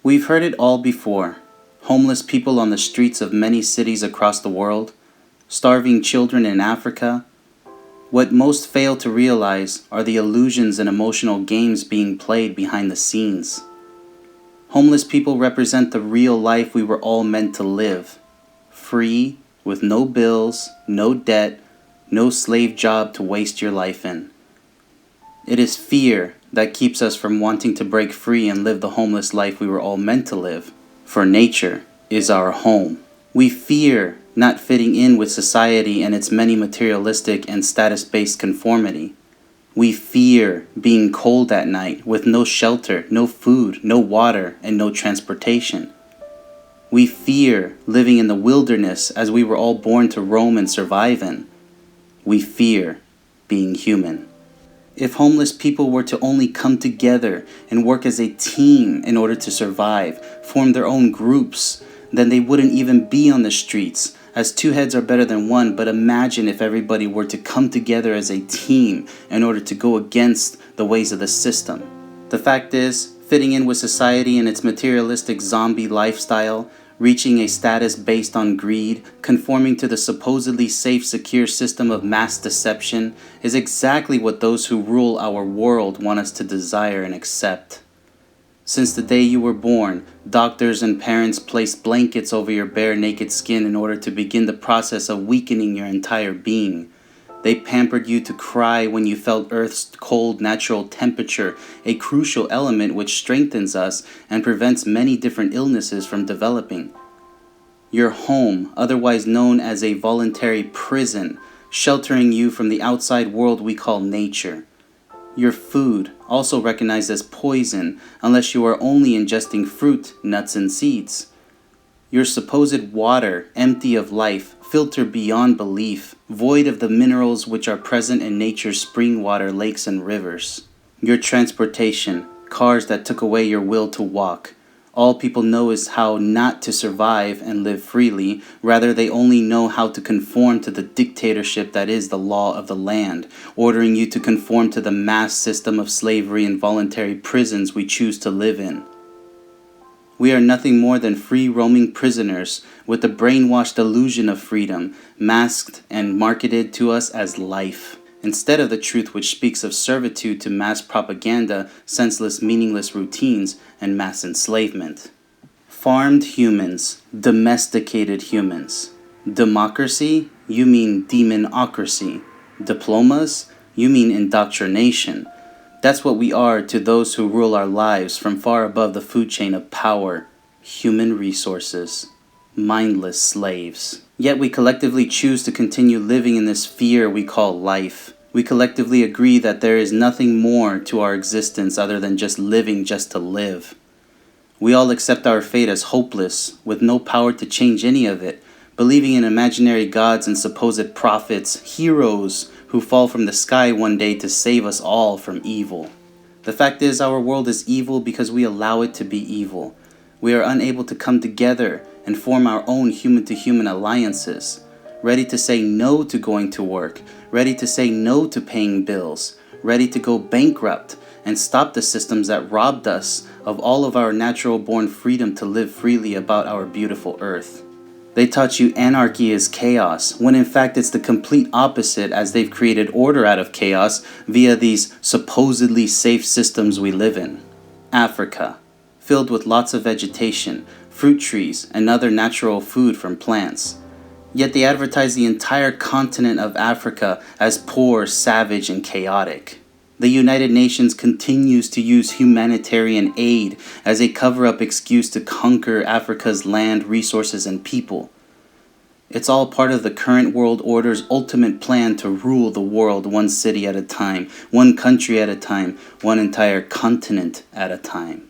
We've heard it all before. Homeless people on the streets of many cities across the world, starving children in Africa. What most fail to realize are the illusions and emotional games being played behind the scenes. Homeless people represent the real life we were all meant to live. Free, with no bills, no debt, no slave job to waste your life in. It is fear that keeps us from wanting to break free and live the homeless life we were all meant to live. For nature is our home. We fear not fitting in with society and its many materialistic and status-based conformity. We fear being cold at night with no shelter, no food, no water, and no transportation. We fear living in the wilderness as we were all born to roam and survive in. We fear being human. If homeless people were to only come together and work as a team in order to survive, form their own groups, then they wouldn't even be on the streets, as two heads are better than one. But imagine if everybody were to come together as a team in order to go against the ways of the system. The fact is, fitting in with society and its materialistic zombie lifestyle, reaching a status based on greed, conforming to the supposedly safe, secure system of mass deception, is exactly what those who rule our world want us to desire and accept. Since the day you were born, doctors and parents placed blankets over your bare naked skin in order to begin the process of weakening your entire being. They pampered you to cry when you felt Earth's cold natural temperature, a crucial element which strengthens us and prevents many different illnesses from developing. Your home, otherwise known as a voluntary prison, sheltering you from the outside world we call nature. Your food, also recognized as poison unless you are only ingesting fruit, nuts, and seeds. Your supposed water, empty of life, filtered beyond belief, void of the minerals which are present in nature's spring water, lakes, and rivers. Your transportation, cars that took away your will to walk. All people know is how not to survive and live freely. Rather, they only know how to conform to the dictatorship that is the law of the land, ordering you to conform to the mass system of slavery and voluntary prisons we choose to live in. We are nothing more than free roaming prisoners with the brainwashed illusion of freedom, masked and marketed to us as life, instead of the truth which speaks of servitude to mass propaganda, senseless, meaningless routines, and mass enslavement. Farmed humans, domesticated humans. Democracy? You mean demonocracy. Diplomas? You mean indoctrination. That's what we are to those who rule our lives from far above the food chain of power. Human resources. Mindless slaves. Yet we collectively choose to continue living in this fear we call life. We collectively agree that there is nothing more to our existence other than just living just to live. We all accept our fate as hopeless, with no power to change any of it, believing in imaginary gods and supposed prophets, heroes who fall from the sky one day to save us all from evil. The fact is, our world is evil because we allow it to be evil. We are unable to come together and form our own human-to-human alliances, ready to say no to going to work, ready to say no to paying bills, ready to go bankrupt and stop the systems that robbed us of all of our natural-born freedom to live freely about our beautiful earth. They taught you anarchy is chaos, when in fact it's the complete opposite, as they've created order out of chaos via these supposedly safe systems we live in. Africa, filled with lots of vegetation, fruit trees, and other natural food from plants. Yet they advertise the entire continent of Africa as poor, savage, and chaotic. The United Nations continues to use humanitarian aid as a cover-up excuse to conquer Africa's land, resources, and people. It's all part of the current world order's ultimate plan to rule the world one city at a time, one country at a time, one entire continent at a time.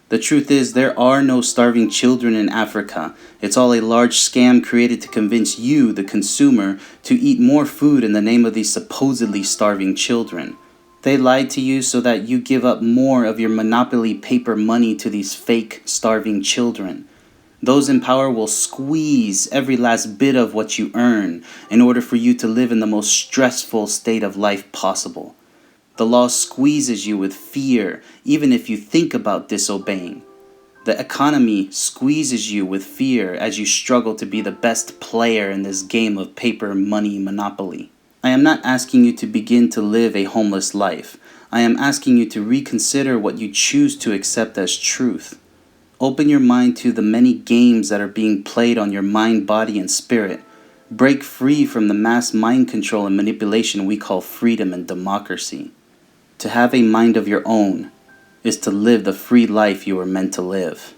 The truth is, there are no starving children in Africa. It's all a large scam created to convince you, the consumer, to eat more food in the name of these supposedly starving children. They lied to you so that you give up more of your monopoly paper money to these fake, starving children. Those in power will squeeze every last bit of what you earn in order for you to live in the most stressful state of life possible. The law squeezes you with fear, even if you think about disobeying. The economy squeezes you with fear as you struggle to be the best player in this game of paper money monopoly. I am not asking you to begin to live a homeless life. I am asking you to reconsider what you choose to accept as truth. Open your mind to the many games that are being played on your mind, body, and spirit. Break free from the mass mind control and manipulation we call freedom and democracy. To have a mind of your own is to live the free life you were meant to live.